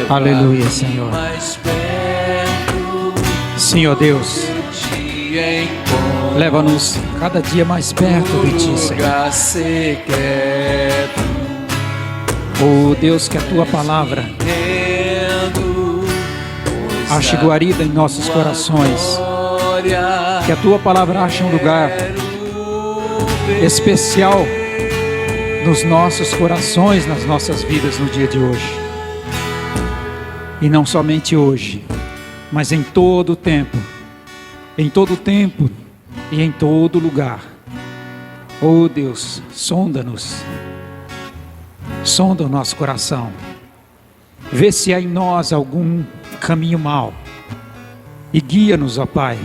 Aleluia, Senhor. Sim, ó Deus, leva-nos cada dia mais perto de Ti, Senhor. Oh Deus, que a Tua palavra ache guarida em nossos corações, que a Tua palavra ache um lugar especial nos nossos corações, nas nossas vidas no dia de hoje. E não somente hoje, mas em todo o tempo e em todo lugar. Oh Deus, sonda-nos, sonda o nosso coração, vê se há em nós algum caminho mau e guia-nos, ó Pai,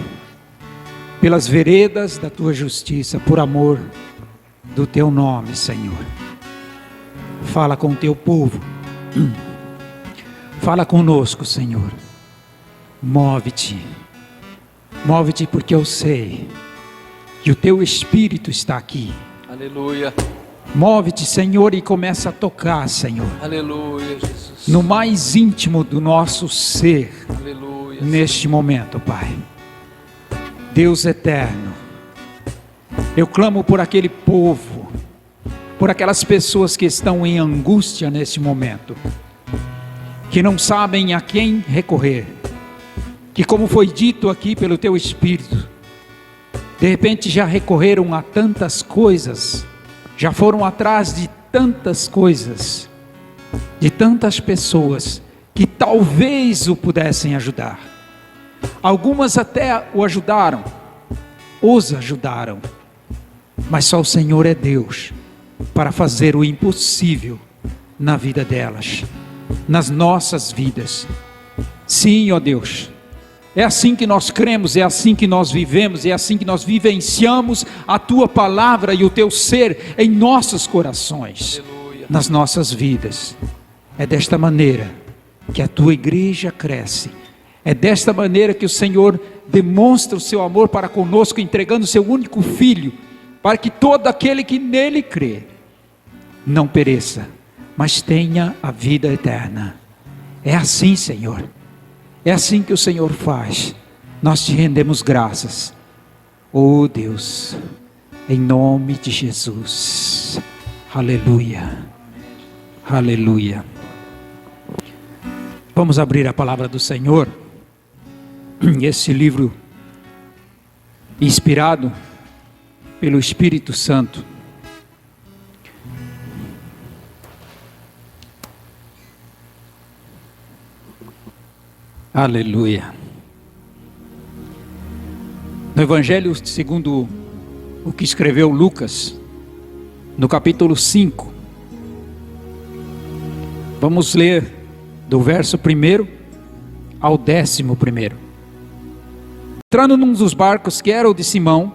pelas veredas da Tua justiça, por amor do Teu nome, Senhor. Fala com o Teu povo, fala conosco, Senhor. Move-te, move-te, porque eu sei que o Teu Espírito está aqui. Aleluia. Move-te, Senhor, e começa a tocar, Senhor. Aleluia, Jesus. No mais íntimo do nosso ser. Aleluia. Neste momento, Pai. Deus eterno, eu clamo por aquele povo, por aquelas pessoas que estão em angústia neste momento, que não sabem a quem recorrer, que, como foi dito aqui pelo Teu Espírito, de repente já recorreram a tantas coisas, já foram atrás de tantas coisas, de tantas pessoas que talvez o pudessem ajudar. Algumas até o ajudaram, os ajudaram, mas só o Senhor é Deus para fazer o impossível na vida delas, nas nossas vidas. Sim, ó Deus, é assim que nós cremos, é assim que nós vivemos, é assim que nós vivenciamos a Tua palavra e o Teu ser em nossos corações. Aleluia. Nas nossas vidas. É desta maneira que a Tua igreja cresce, é desta maneira que o Senhor demonstra o Seu amor para conosco, entregando o Seu único Filho, para que todo aquele que nele crê não pereça, mas tenha a vida eterna. É assim, Senhor, é assim que o Senhor faz. Nós Te rendemos graças, oh Deus, em nome de Jesus. Aleluia, aleluia. Vamos abrir a palavra do Senhor, esse livro inspirado pelo Espírito Santo. Aleluia. No Evangelho segundo o que escreveu Lucas, no capítulo 5, vamos ler do verso 1 ao 11. Entrando num dos barcos, que era o de Simão,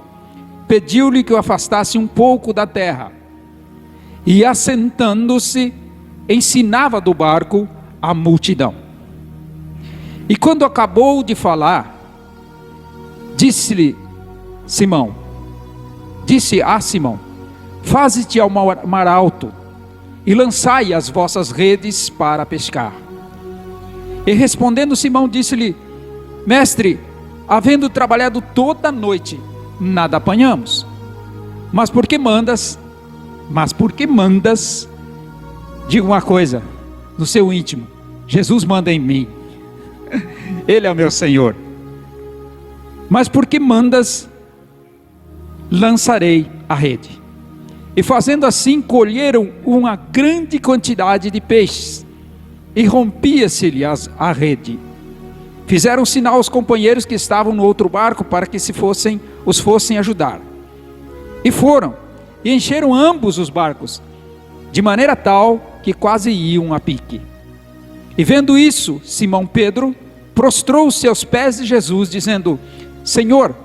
pediu-lhe que o afastasse um pouco da terra, e assentando-se, ensinava do barco a multidão. E quando acabou de falar, disse a Simão: faze-te ao mar alto, e lançai as vossas redes para pescar. E respondendo Simão, disse-lhe: mestre, havendo trabalhado toda a noite, nada apanhamos. Mas por que mandas? Diga uma coisa no seu íntimo: Jesus manda em mim. Ele é o meu Senhor. Mas por que mandas? Lançarei a rede. E fazendo assim, colheram uma grande quantidade de peixes, e rompia-se-lhe a rede. Fizeram sinal aos companheiros que estavam no outro barco, para que os fossem ajudar. E foram, e encheram ambos os barcos, de maneira tal que quase iam a pique. E vendo isso, Simão Pedro prostrou-se aos pés de Jesus, dizendo: Senhor,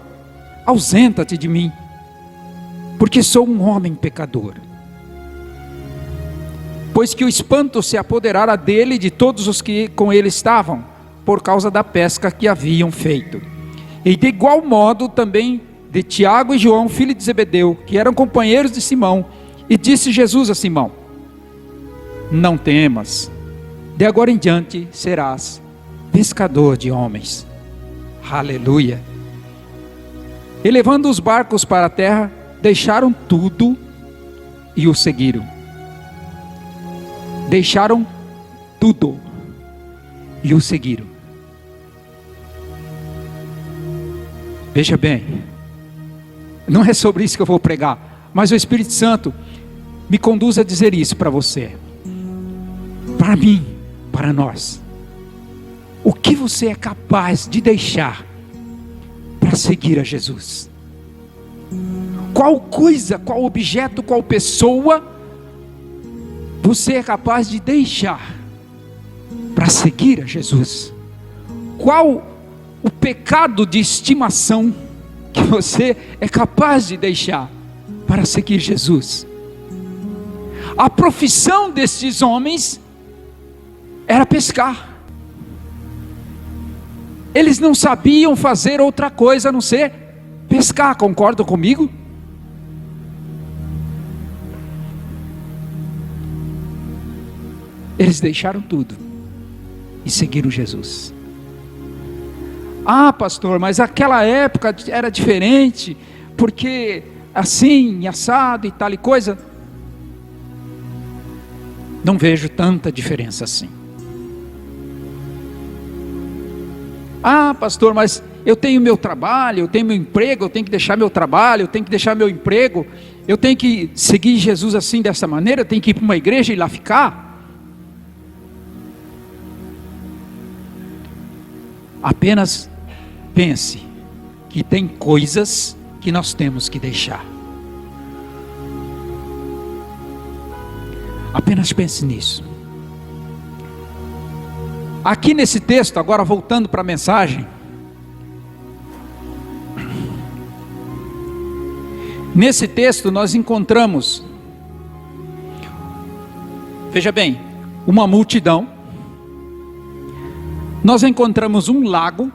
ausenta-te de mim, porque sou um homem pecador. Pois que o espanto se apoderara dele e de todos os que com ele estavam, por causa da pesca que haviam feito. E de igual modo também de Tiago e João, filho de Zebedeu, que eram companheiros de Simão. E disse Jesus a Simão: não temas, de agora em diante serás pescador de homens. Aleluia. E levando os barcos para a terra, deixaram tudo e o seguiram. Deixaram tudo e o seguiram. Veja bem, não é sobre isso que eu vou pregar, mas o Espírito Santo me conduz a dizer isso para você, para mim, para nós. O que você é capaz de deixar para seguir a Jesus? Qual coisa, qual objeto, qual pessoa você é capaz de deixar para seguir a Jesus? Qual o pecado de estimação que você é capaz de deixar para seguir Jesus? A profissão destes homens era pescar. Eles não sabiam fazer outra coisa a não ser pescar, concordam comigo? Eles deixaram tudo e seguiram Jesus. Ah, pastor, mas aquela época era diferente, porque assim, assado e tal e coisa. Não vejo tanta diferença assim. Ah, pastor, mas eu tenho meu trabalho, eu tenho meu emprego, eu tenho que deixar meu trabalho, eu tenho que deixar meu emprego, eu tenho que seguir Jesus assim, dessa maneira, eu tenho que ir para uma igreja e lá ficar. Apenas pense que tem coisas que nós temos que deixar. Apenas pense nisso. Aqui nesse texto, agora voltando para a mensagem, nesse texto nós encontramos, veja bem, uma multidão, nós encontramos um lago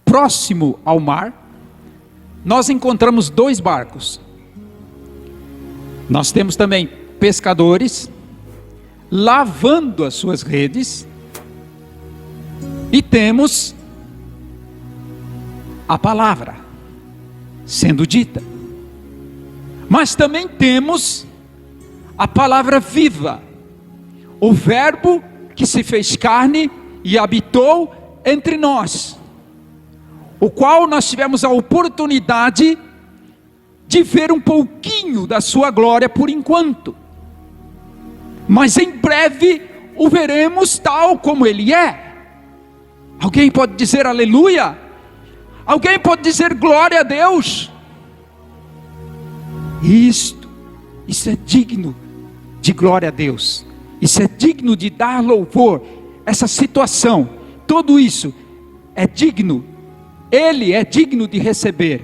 próximo ao mar, nós encontramos 2 barcos, nós temos também pescadores lavando as suas redes, e temos a palavra sendo dita, mas também temos a palavra viva, o verbo que se fez carne e habitou entre nós, o qual nós tivemos a oportunidade de ver um pouquinho da sua glória por enquanto, mas em breve o veremos tal como ele é. Alguém pode dizer aleluia? Alguém pode dizer glória a Deus? Isso é digno de glória a Deus, isso é digno de dar louvor. Essa situação, tudo isso é digno, Ele é digno de receber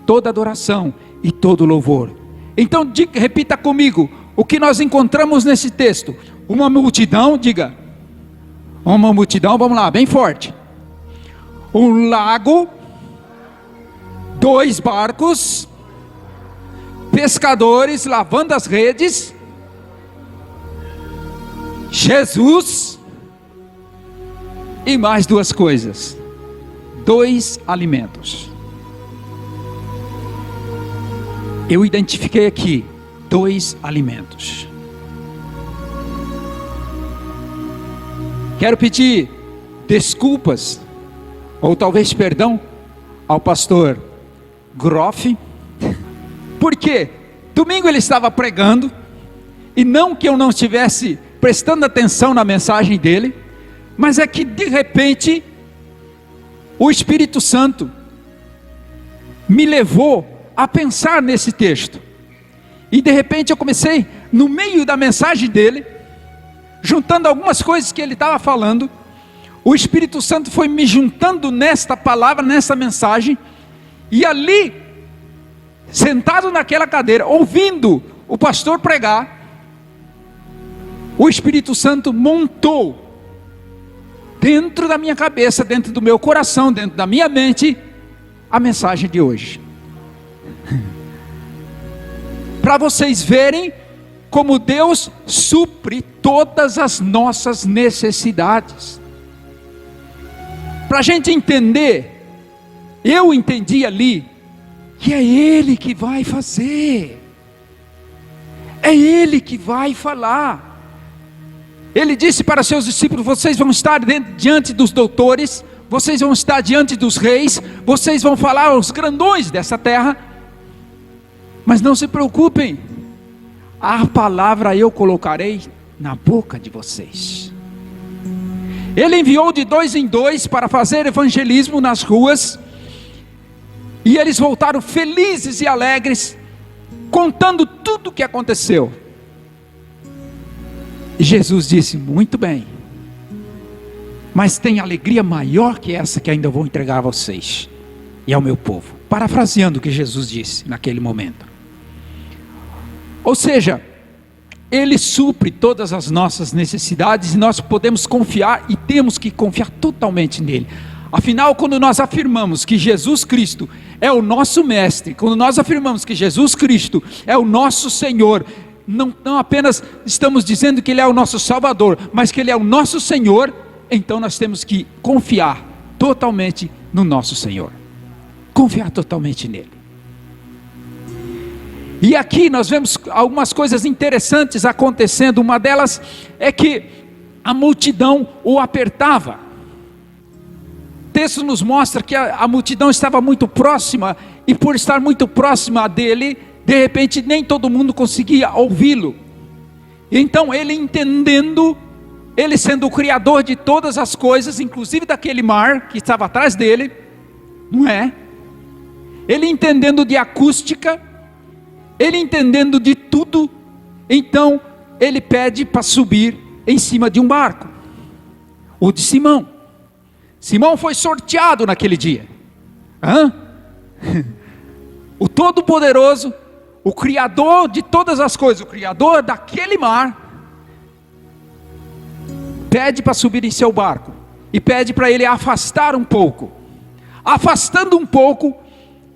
toda adoração e todo louvor. Então repita comigo o que nós encontramos nesse texto: uma multidão, diga, uma multidão, vamos lá, bem forte. Um lago, 2 barcos, pescadores lavando as redes, Jesus e mais 2 coisas, 2 alimentos. Eu identifiquei aqui 2 alimentos. Quero pedir desculpas, ou talvez perdão, ao pastor Groff, porque domingo ele estava pregando, e não que eu não estivesse prestando atenção na mensagem dele, mas é que de repente o Espírito Santo me levou a pensar nesse texto, e de repente eu comecei, no meio da mensagem dele, juntando algumas coisas que ele estava falando, o Espírito Santo foi me juntando nesta palavra, nessa mensagem, e ali, sentado naquela cadeira, ouvindo o pastor pregar, o Espírito Santo montou dentro da minha cabeça, dentro do meu coração, dentro da minha mente, a mensagem de hoje. Para vocês verem como Deus supre todas as nossas necessidades. Para a gente entender, eu entendi ali, que é Ele que vai fazer, é Ele que vai falar. Ele disse para seus discípulos: vocês vão estar diante dos doutores, vocês vão estar diante dos reis, vocês vão falar aos grandões dessa terra, mas não se preocupem, a palavra eu colocarei na boca de vocês. Ele enviou de 2 em 2 para fazer evangelismo nas ruas, e eles voltaram felizes e alegres, contando tudo o que aconteceu. E Jesus disse: muito bem, mas tem alegria maior que essa que ainda vou entregar a vocês e ao meu povo. Parafraseando o que Jesus disse naquele momento. Ou seja, Ele supre todas as nossas necessidades, e nós podemos confiar, e temos que confiar totalmente nele. Afinal, quando nós afirmamos que Jesus Cristo é o nosso mestre, quando nós afirmamos que Jesus Cristo é o nosso Senhor, não apenas estamos dizendo que Ele é o nosso Salvador, mas que Ele é o nosso Senhor, então nós temos que confiar totalmente no nosso Senhor, confiar totalmente nele. E aqui nós vemos algumas coisas interessantes acontecendo. Uma delas é que a multidão o apertava. O texto nos mostra que a multidão estava muito próxima, e por estar muito próxima dele, de repente nem todo mundo conseguia ouvi-lo. Então ele, entendendo, ele sendo o criador de todas as coisas, inclusive daquele mar que estava atrás dele, não é? Ele entendendo de acústica, ele entendendo de tudo, então ele pede para subir em cima de um barco, o de Simão. Simão foi sorteado naquele dia. O Todo-Poderoso, o Criador de todas as coisas, o Criador daquele mar, pede para subir em seu barco, e pede para ele afastar um pouco. Afastando um pouco,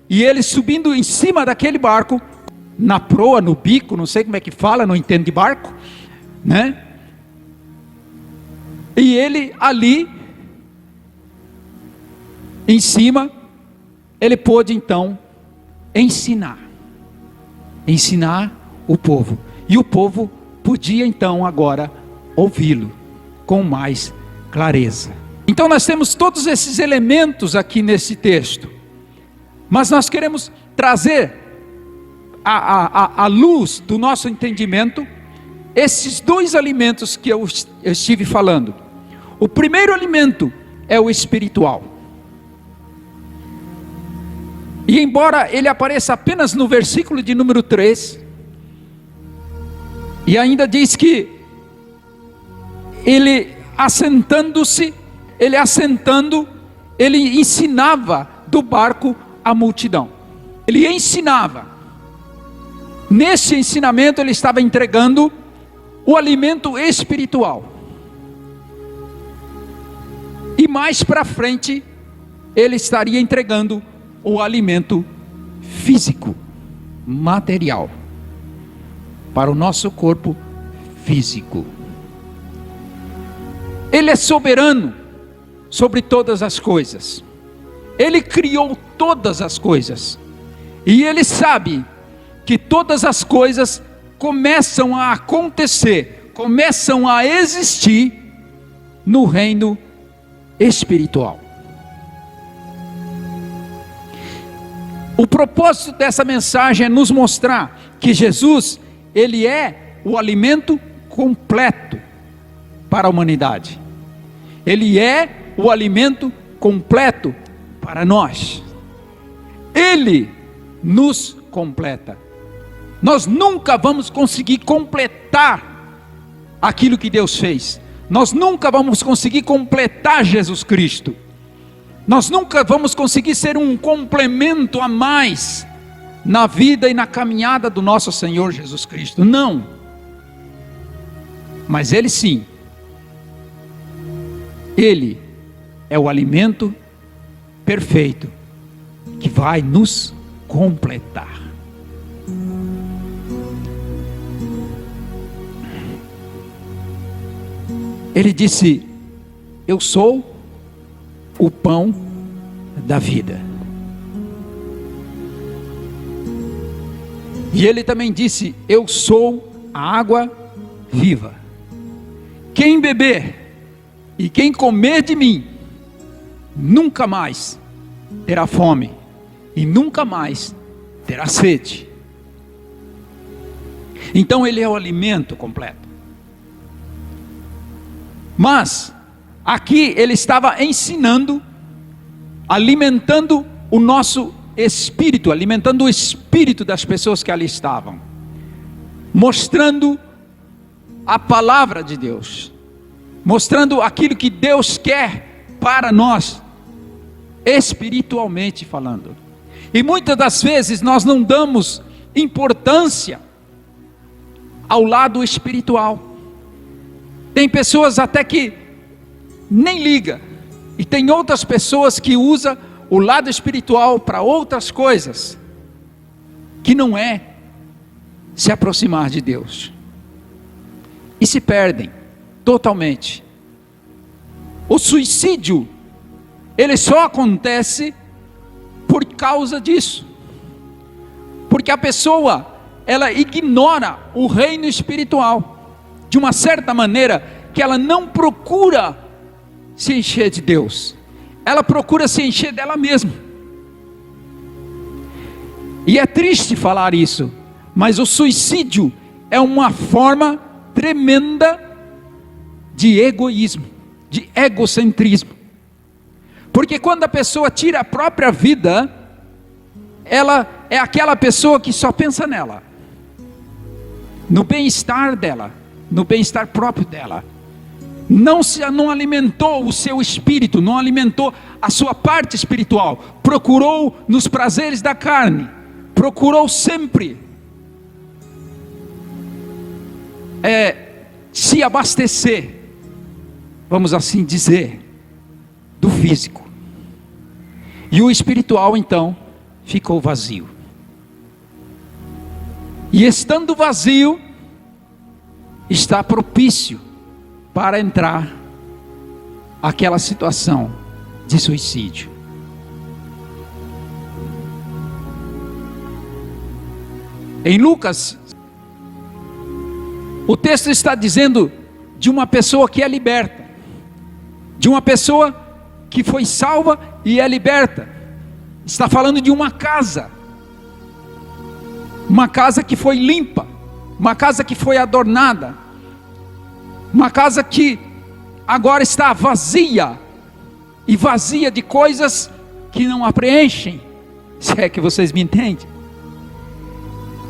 e ele subindo em cima daquele barco, na proa, no bico, não sei como é que fala, não entendo de barco, né? E ele ali, em cima, ele pôde então ensinar o povo, e o povo podia então agora ouvi-lo com mais clareza. Então nós temos todos esses elementos aqui nesse texto, mas nós queremos trazer a luz do nosso entendimento esses dois alimentos que eu estive falando. O primeiro alimento é o espiritual, e embora ele apareça apenas no versículo de número 3, e ainda diz que ele assentando, ele ensinava do barco a multidão. Ele ensinava. Nesse ensinamento ele estava entregando o alimento espiritual. E mais para frente ele estaria entregando o alimento físico, material, para o nosso corpo físico. Ele é soberano sobre todas as coisas. Ele criou todas as coisas. E ele sabe que todas as coisas começam a acontecer, começam a existir no reino espiritual. O propósito dessa mensagem é nos mostrar que Jesus, ele é o alimento completo para a humanidade. Ele é o alimento completo para nós. Ele nos completa. Nós nunca vamos conseguir completar aquilo que Deus fez. Nós nunca vamos conseguir completar Jesus Cristo. Nós nunca vamos conseguir ser um complemento a mais na vida e na caminhada do nosso Senhor Jesus Cristo. Não. Mas Ele sim. Ele é o alimento perfeito que vai nos completar. Ele disse: eu sou o pão da vida. E ele também disse: eu sou a água viva. Quem beber e quem comer de mim, nunca mais terá fome e nunca mais terá sede. Então ele é o alimento completo. Mas aqui ele estava ensinando, alimentando o nosso espírito, alimentando o espírito das pessoas que ali estavam, mostrando a palavra de Deus, mostrando aquilo que Deus quer para nós, espiritualmente falando. E muitas das vezes nós não damos importância ao lado espiritual. Tem pessoas até que nem liga, e tem outras pessoas que usam o lado espiritual para outras coisas, que não é se aproximar de Deus, e se perdem totalmente. O suicídio, ele só acontece por causa disso, porque a pessoa, ela ignora o reino espiritual, de uma certa maneira, que ela não procura se encher de Deus, ela procura se encher dela mesma. E é triste falar isso, mas o suicídio é uma forma tremenda de egoísmo, de egocentrismo. Porque quando a pessoa tira a própria vida, ela é aquela pessoa que só pensa nela, no bem-estar dela, no bem-estar próprio dela. Não alimentou o seu espírito, não alimentou a sua parte espiritual, procurou nos prazeres da carne, procurou sempre se abastecer, vamos assim dizer, do físico. E o espiritual então ficou vazio. E estando vazio, está propício para entrar aquela situação de suicídio. Em Lucas, o texto está dizendo de uma pessoa que é liberta, de uma pessoa que foi salva e é liberta. Está falando de uma casa que foi limpa, uma casa que foi adornada, uma casa que agora está vazia, e vazia de coisas que não a preenchem, se é que vocês me entendem.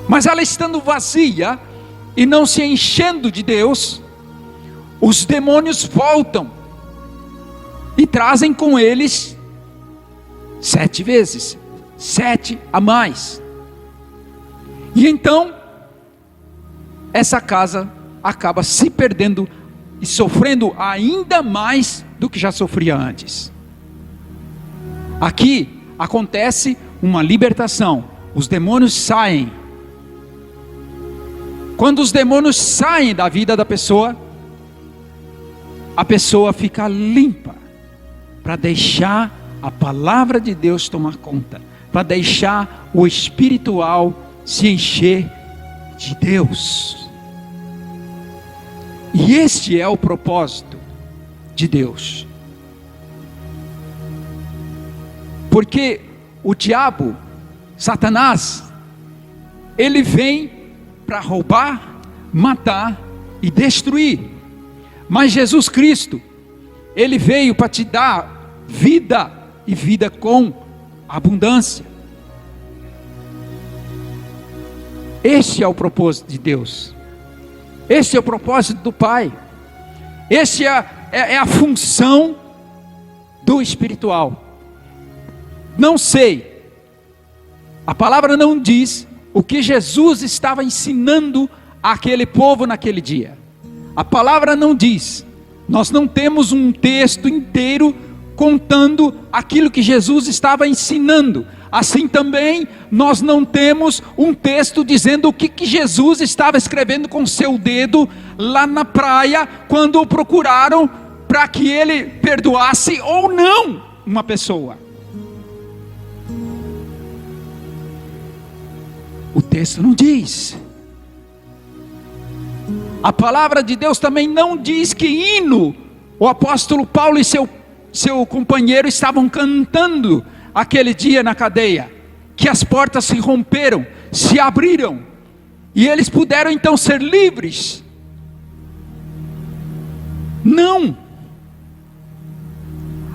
Mas ela estando vazia e não se enchendo de Deus, os demônios voltam e trazem com eles 7 vezes, 7 a mais. E então essa casa acaba se perdendo e sofrendo ainda mais do que já sofria antes. Aqui acontece uma libertação, os demônios saem. Quando os demônios saem da vida da pessoa, a pessoa fica limpa, para deixar a palavra de Deus tomar conta, para deixar o espiritual se encher de Deus. E este é o propósito de Deus. Porque o diabo, Satanás, ele vem para roubar, matar e destruir. Mas Jesus Cristo, ele veio para te dar vida, e vida com abundância. Este é o propósito de Deus. Este é o propósito do Pai. Este é a função do espiritual. Não sei, a palavra não diz o que Jesus estava ensinando àquele povo naquele dia. A palavra não diz. Nós não temos um texto inteiro contando aquilo que Jesus estava ensinando. Assim também nós não temos um texto dizendo o que Jesus estava escrevendo com seu dedo lá na praia, quando o procuraram para que ele perdoasse ou não uma pessoa. O texto não diz. A palavra de Deus também não diz que hino o apóstolo Paulo e seu companheiro estavam cantando aquele dia na cadeia, que as portas se romperam, se abriram, e eles puderam então ser livres. Não,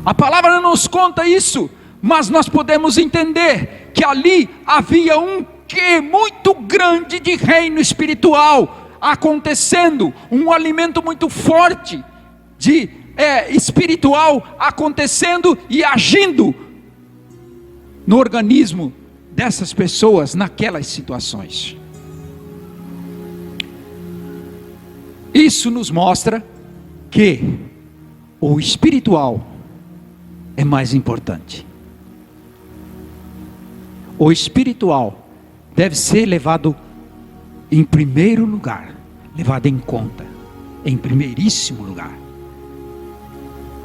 a palavra não nos conta isso, mas nós podemos entender que ali havia um quê muito grande de reino espiritual acontecendo, um alimento muito forte de espiritual acontecendo e agindo no organismo dessas pessoas naquelas situações. Isso nos mostra que o espiritual é mais importante. O espiritual deve ser levado em primeiro lugar, levado em conta, em primeiríssimo lugar.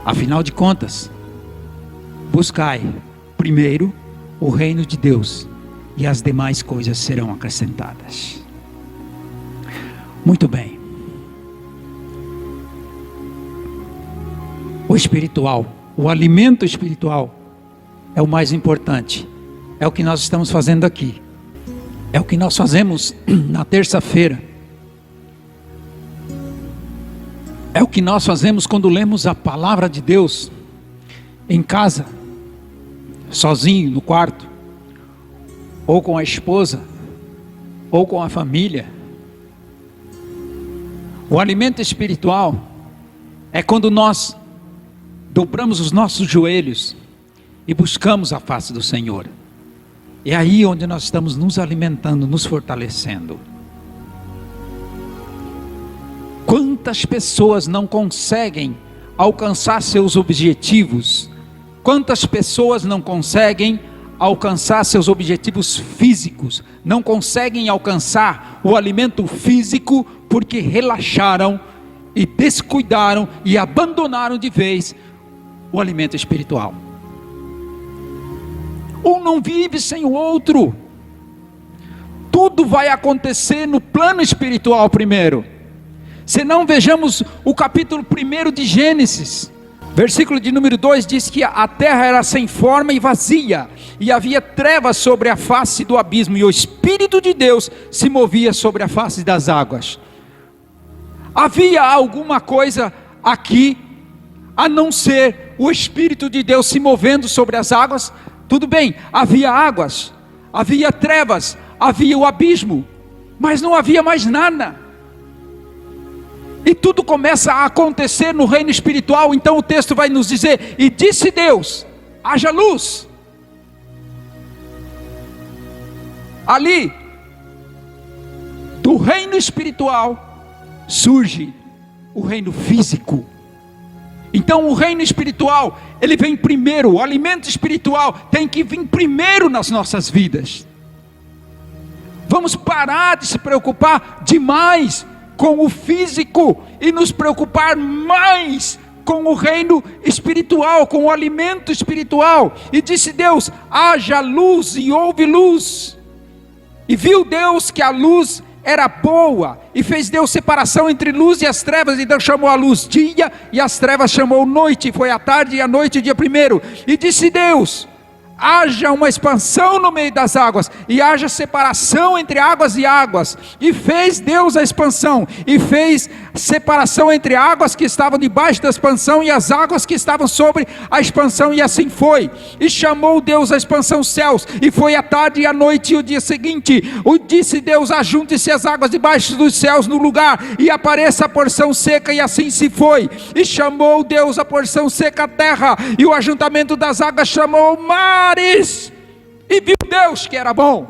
Afinal de contas, buscai primeiro o reino de Deus, e as demais coisas serão acrescentadas. Muito bem. O espiritual, o alimento espiritual é o mais importante. É o que nós estamos fazendo aqui. É o que nós fazemos na terça-feira. É o que nós fazemos quando lemos a palavra de Deus em casa, sozinho no quarto, ou com a esposa, ou com a família. O alimento espiritual é quando nós dobramos os nossos joelhos e buscamos a face do Senhor. É aí onde nós estamos nos alimentando, nos fortalecendo. Quantas pessoas não conseguem alcançar seus objetivos? Quantas pessoas não conseguem alcançar seus objetivos físicos? Não conseguem alcançar o alimento físico porque relaxaram e descuidaram e abandonaram de vez o alimento espiritual. Um não vive sem o outro. Tudo vai acontecer no plano espiritual primeiro. Se não, vejamos o capítulo 1 de Gênesis, versículo de número 2, diz que a terra era sem forma e vazia, e havia trevas sobre a face do abismo, e o Espírito de Deus se movia sobre a face das águas. Havia alguma coisa aqui, a não ser o Espírito de Deus se movendo sobre as águas? Tudo bem, havia águas, havia trevas, havia o abismo, mas não havia mais nada. E tudo começa a acontecer no reino espiritual. Então o texto vai nos dizer: e disse Deus, haja luz. Ali, do reino espiritual, surge o reino físico. Então o reino espiritual, ele vem primeiro. O alimento espiritual tem que vir primeiro nas nossas vidas. Vamos parar de se preocupar demais com o físico e nos preocupar mais com o reino espiritual, com o alimento espiritual. E disse Deus, haja luz, e houve luz. E viu Deus que a luz era boa, e fez Deus separação entre luz e as trevas, e Deus chamou a luz dia, e as trevas chamou noite. Foi a tarde e a noite, o dia primeiro. E disse Deus, haja uma expansão no meio das águas, e haja separação entre águas e águas. E fez Deus a expansão, e fez separação entre águas que estavam debaixo da expansão e as águas que estavam sobre a expansão, e assim foi. E chamou Deus a expansão céus, e foi a tarde e a noite e o dia seguinte. Disse Deus, ajunte-se as águas debaixo dos céus no lugar, e apareça a porção seca, e assim se foi. E chamou Deus a porção seca a terra, e o ajuntamento das águas chamou o mar. E viu Deus que era bom.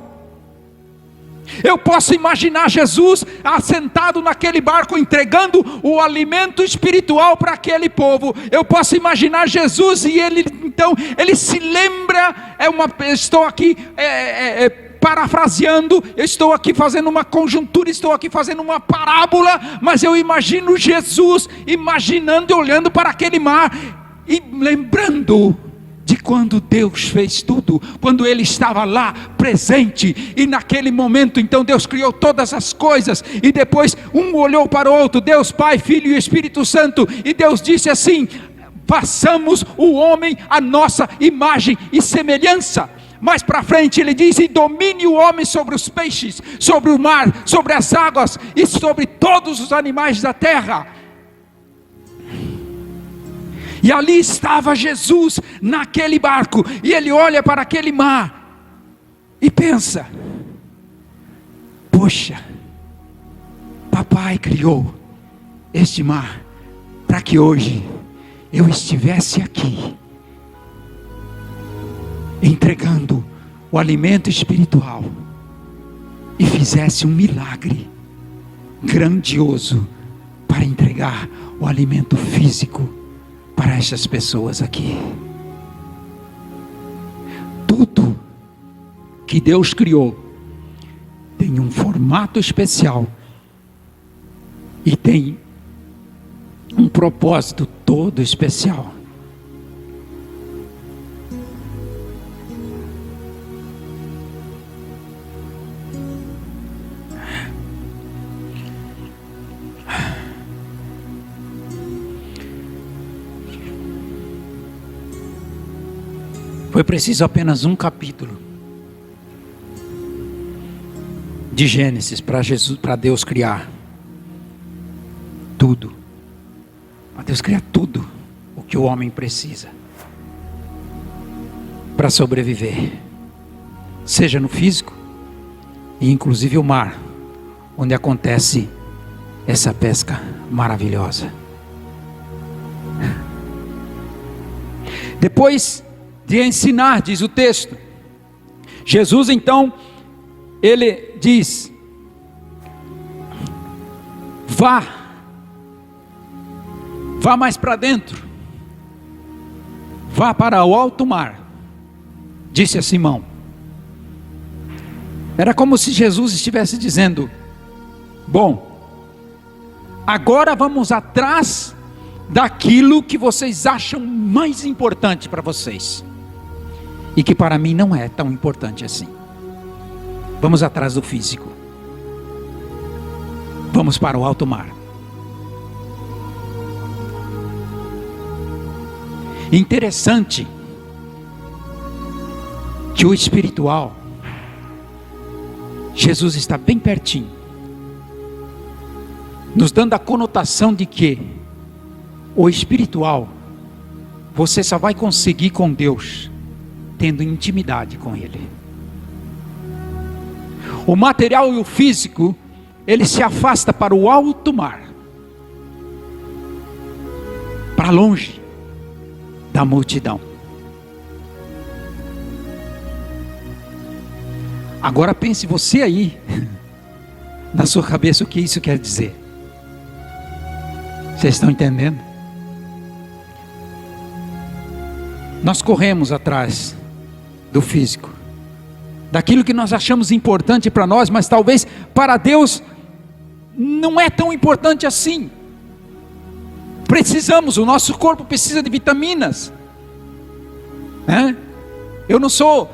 Eu posso imaginar Jesus assentado naquele barco, entregando o alimento espiritual para aquele povo. Eu posso imaginar Jesus, e ele então, ele se lembra, estou aqui parafraseando, eu estou aqui fazendo uma conjuntura, estou aqui fazendo uma parábola, mas eu imagino Jesus imaginando e olhando para aquele mar e lembrando de quando Deus fez tudo, quando Ele estava lá presente, e naquele momento então Deus criou todas as coisas, e depois um olhou para o outro, Deus Pai, Filho e Espírito Santo, e Deus disse assim: façamos o homem à nossa imagem e semelhança. Mais para frente ele diz: e domine o homem sobre os peixes, sobre o mar, sobre as águas e sobre todos os animais da terra. E ali estava Jesus naquele barco, e ele olha para aquele mar e pensa: poxa, papai criou este mar para que hoje eu estivesse aqui entregando o alimento espiritual e fizesse um milagre grandioso para entregar o alimento físico para essas pessoas aqui. Tudo que Deus criou tem um formato especial e tem um propósito todo especial. Foi preciso apenas um capítulo de Gênesis para Deus criar tudo. Para Deus criar tudo o que o homem precisa para sobreviver, seja no físico e inclusive o mar, onde acontece essa pesca maravilhosa. Depois de ensinar, diz o texto, Jesus então, ele diz: vá mais para dentro, vá para o alto mar, disse a Simão. Era como se Jesus estivesse dizendo: bom, agora vamos atrás daquilo que vocês acham mais importante para vocês, e que para mim não é tão importante assim. Vamos atrás do físico, vamos para o alto mar. Interessante que o espiritual, Jesus está bem pertinho, nos dando a conotação de que o espiritual você só vai conseguir com Deus tendo intimidade com Ele. O material e o físico, ele se afasta para o alto mar, para longe da multidão. Agora pense você aí, na sua cabeça, o que isso quer dizer. Vocês estão entendendo? Nós corremos atrás do físico, daquilo que nós achamos importante para nós, mas talvez para Deus não é tão importante assim. Precisamos, o nosso corpo precisa de vitaminas, né? Eu não sou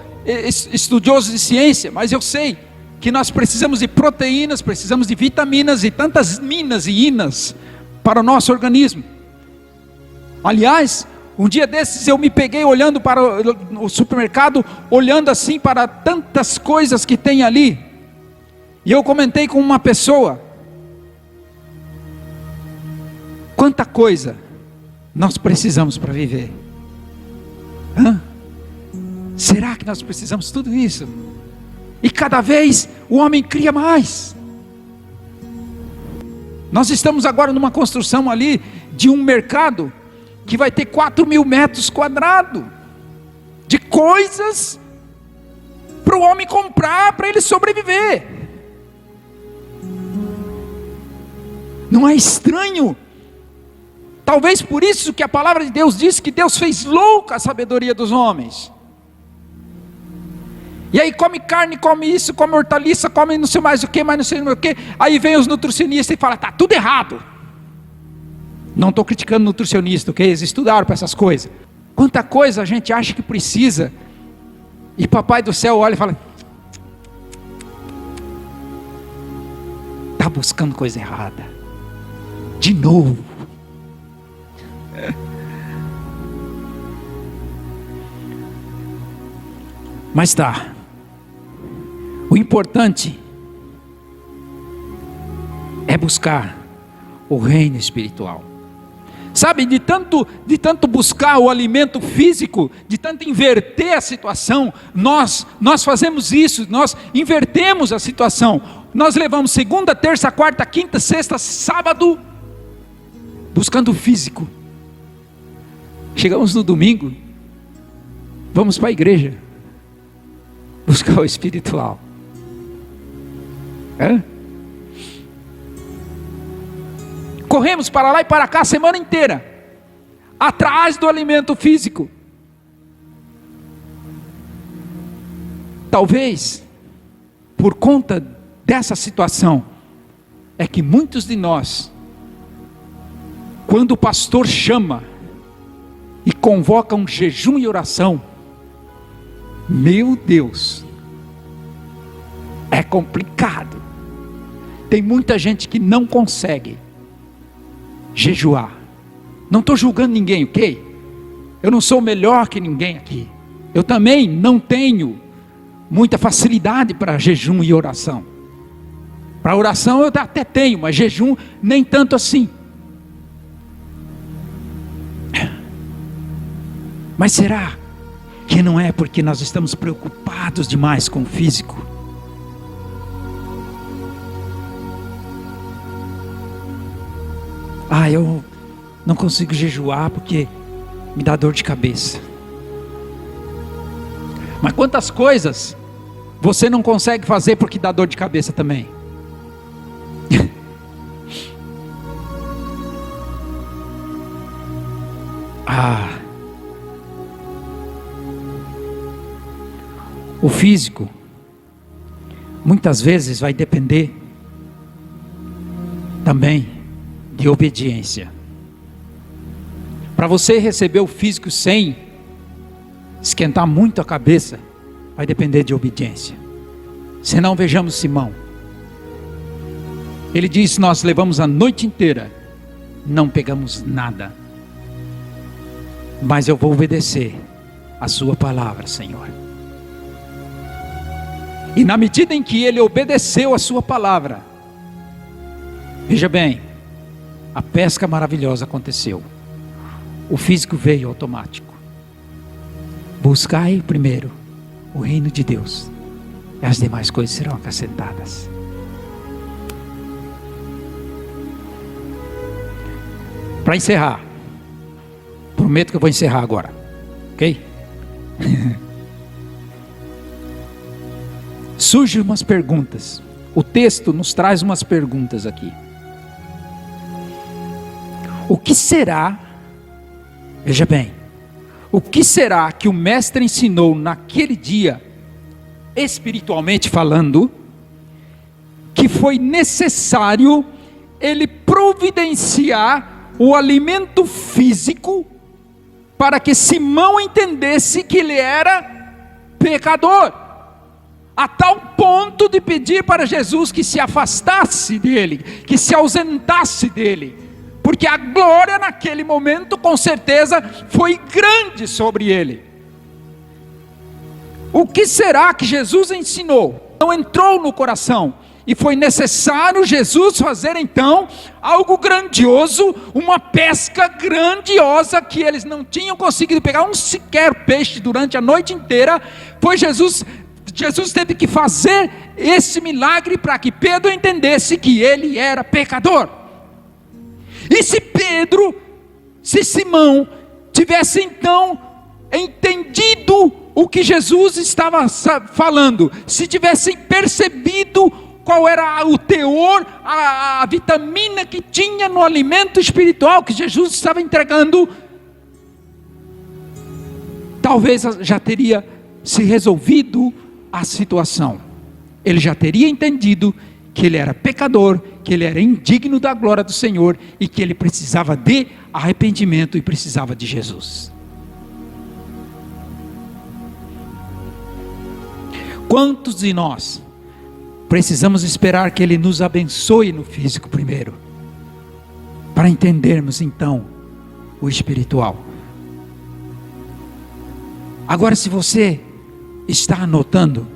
estudioso de ciência, mas eu sei que nós precisamos de proteínas, precisamos de vitaminas e tantas minas e inas para o nosso organismo. Aliás, um dia desses eu me peguei olhando para o supermercado, olhando assim para tantas coisas que tem ali, e eu comentei com uma pessoa: quanta coisa nós precisamos para viver? Será que nós precisamos de tudo isso? E cada vez o homem cria mais. Nós estamos agora numa construção ali de um mercado que vai ter 4.000 metros quadrados de coisas para o homem comprar, para ele sobreviver. Não é estranho? Talvez por isso que a palavra de Deus diz que Deus fez louca a sabedoria dos homens. E aí come carne, come isso, come hortaliça, come não sei mais o que, mas não sei o que. Aí vem os nutricionistas e falam, está tudo errado. Não estou criticando nutricionista, ok? Eles estudaram para essas coisas. Quanta coisa a gente acha que precisa. E papai do céu olha e fala, está buscando coisa errada. De novo. Mas tá. O importante é buscar o reino espiritual. Sabe, de tanto buscar o alimento físico, de tanto inverter a situação, nós fazemos isso, nós invertemos a situação. Nós levamos segunda, terça, quarta, quinta, sexta, sábado, buscando o físico. Chegamos no domingo, vamos para a igreja, buscar o espiritual. Corremos para lá e para cá a semana inteira, atrás do alimento físico. Talvez, por conta dessa situação, é que muitos de nós, quando o pastor chama e convoca um jejum e oração, meu Deus, é complicado. Tem muita gente que não consegue jejuar. Não estou julgando ninguém, ok? Eu não sou melhor que ninguém aqui. Eu também não tenho muita facilidade para jejum e oração. Para oração eu até tenho, mas jejum nem tanto assim. Mas será que não é porque nós estamos preocupados demais com o físico? Eu não consigo jejuar porque me dá dor de cabeça. Mas quantas coisas você não consegue fazer porque dá dor de cabeça também? O físico muitas vezes vai depender também de obediência. Para você receber o físico sem esquentar muito a cabeça, vai depender de obediência. Senão vejamos Simão. Ele diz, nós levamos a noite inteira, não pegamos nada. Mas eu vou obedecer a sua palavra, Senhor. E na medida em que ele obedeceu a sua palavra, veja bem, a pesca maravilhosa aconteceu. O físico veio automático. Buscai primeiro o reino de Deus, e as demais coisas serão acrescentadas. Para encerrar, prometo que eu vou encerrar agora, ok? Surgem umas perguntas. O texto nos traz umas perguntas aqui. O que será, veja bem, o que será que o mestre ensinou naquele dia, espiritualmente falando, que foi necessário ele providenciar o alimento físico para que Simão entendesse que ele era pecador, a tal ponto de pedir para Jesus que se afastasse dele, que se ausentasse dele, porque a glória naquele momento com certeza foi grande sobre ele. O que será que Jesus ensinou? Não entrou no coração, e foi necessário Jesus fazer então algo grandioso, uma pesca grandiosa que eles não tinham conseguido pegar um sequer peixe durante a noite inteira. Foi Jesus teve que fazer esse milagre para que Pedro entendesse que ele era pecador. E se Simão tivesse então entendido o que Jesus estava falando, se tivessem percebido qual era o teor, a vitamina que tinha no alimento espiritual que Jesus estava entregando, talvez já teria se resolvido a situação. Ele já teria entendido que ele era pecador, que ele era indigno da glória do Senhor e que ele precisava de arrependimento e precisava de Jesus. Quantos de nós precisamos esperar que Ele nos abençoe no físico primeiro, para entendermos então o espiritual? Agora, se você está anotando,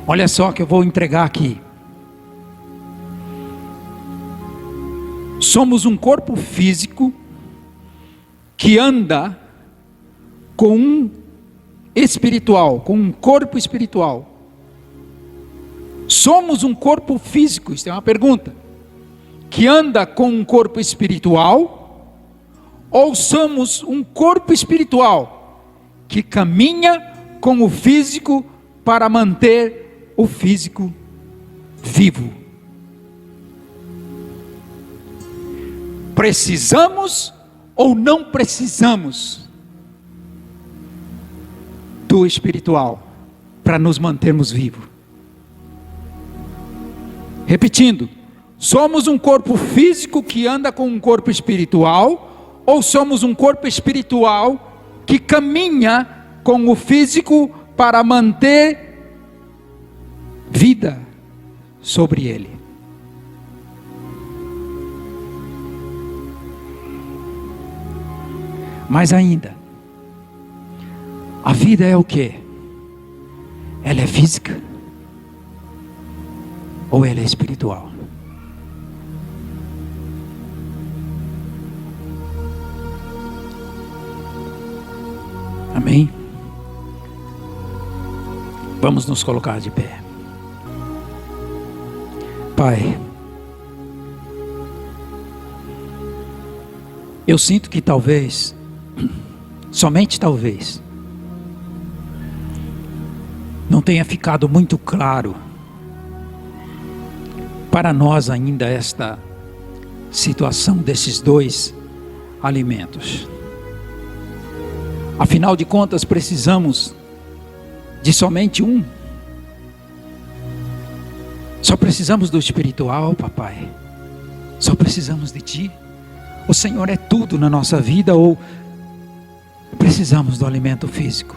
olha só que eu vou entregar aqui. Somos um corpo físico que anda com um espiritual, com um corpo espiritual. Somos um corpo físico, isso é uma pergunta, que anda com um corpo espiritual, ou somos um corpo espiritual que caminha com o físico para manter o físico vivo? Precisamos ou não precisamos do espiritual para nos mantermos vivos? Repetindo, somos um corpo físico que anda com um corpo espiritual, ou somos um corpo espiritual que caminha com o físico para manter vida sobre ele? Mais ainda, a vida é o quê? Ela é física ou ela é espiritual? Amém? Vamos nos colocar de pé. Pai, eu sinto que talvez, somente talvez, não tenha ficado muito claro para nós ainda esta situação desses dois alimentos. Afinal de contas, precisamos de somente um. Só precisamos do espiritual, papai. Só precisamos de ti. O Senhor é tudo na nossa vida, ou precisamos do alimento físico?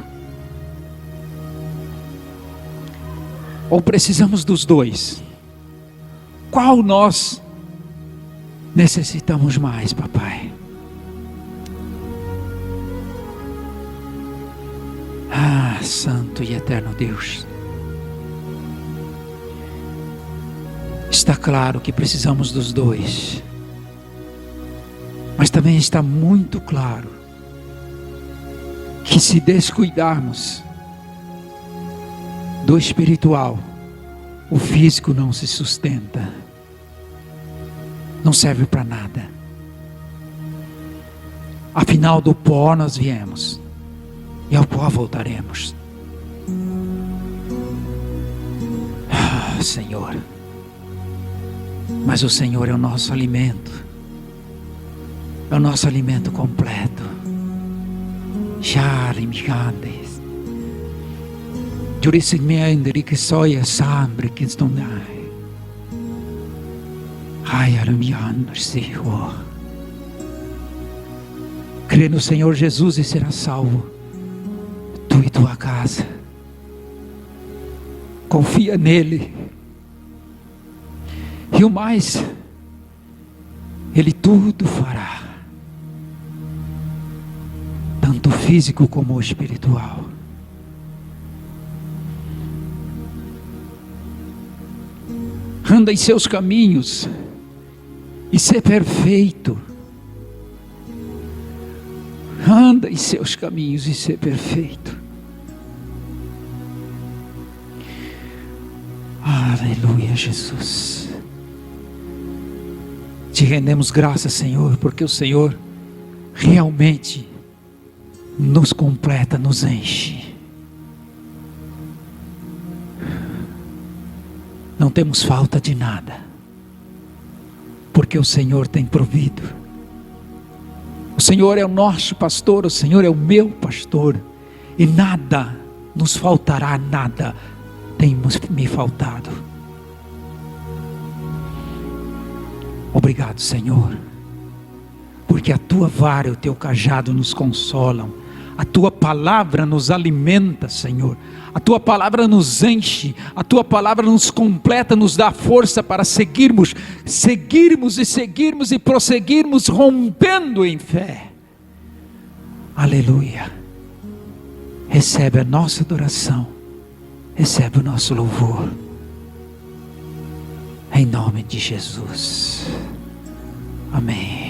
Ou precisamos dos dois? Qual nós necessitamos mais, papai? Ah, santo e eterno Deus, está claro que precisamos dos dois, mas também está muito claro que se descuidarmos do espiritual, o físico não se sustenta, não serve para nada. Afinal, do pó nós viemos e ao pó voltaremos. Ah, Senhor, mas o Senhor é o nosso alimento, é o nosso alimento completo. Charimihandes Jurismendri que soia sambre que estonai. Ai, aramiander Senhor. Crê no Senhor Jesus e será salvo, tu e tua casa. Confia nele, e o mais Ele tudo fará, tanto o físico como o espiritual. Anda em seus caminhos e ser perfeito. Anda em seus caminhos e ser perfeito. Aleluia, Jesus. Te rendemos graças, Senhor, porque o Senhor realmente nos completa, nos enche. Não temos falta de nada, porque o Senhor tem provido. O Senhor é o nosso pastor, o Senhor é o meu pastor, e nada nos faltará nada, tem me faltado. Obrigado, Senhor, porque a tua vara e o teu cajado nos consolam, a tua palavra nos alimenta, Senhor, a tua palavra nos enche, a tua palavra nos completa, nos dá força para seguirmos e prosseguirmos rompendo em fé. Aleluia. Recebe a nossa adoração, recebe o nosso louvor, em nome de Jesus. Amém.